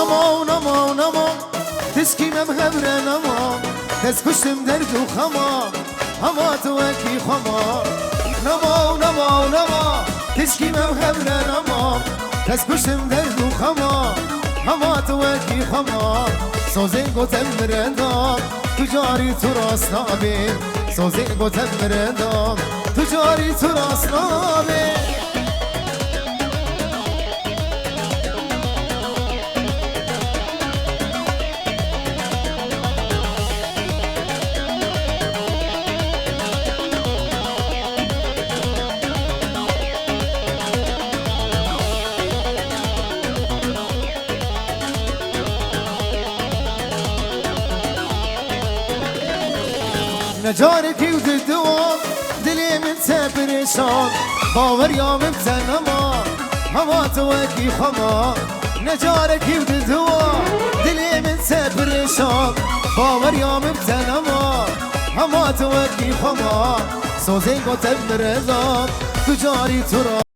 نما نما نما تسكيمم غبرة نما تسكشتم درد وخما هما توكي خما نما نما نما تسكيمم غبرة نما تسكشتم درد وخما هما توكي خما سوزين قوتم مرندام تجاري تراس نابي سوزين قوتم مرندام تجاري تراس نابي نجارك ودوام دلي من تبرشان باور يا مبتنما هما توكي خما نجارك ودوام دلي من تبرشان باور يا مبتنما هما توكي خما سوزين قتل مرزان تجاري ترى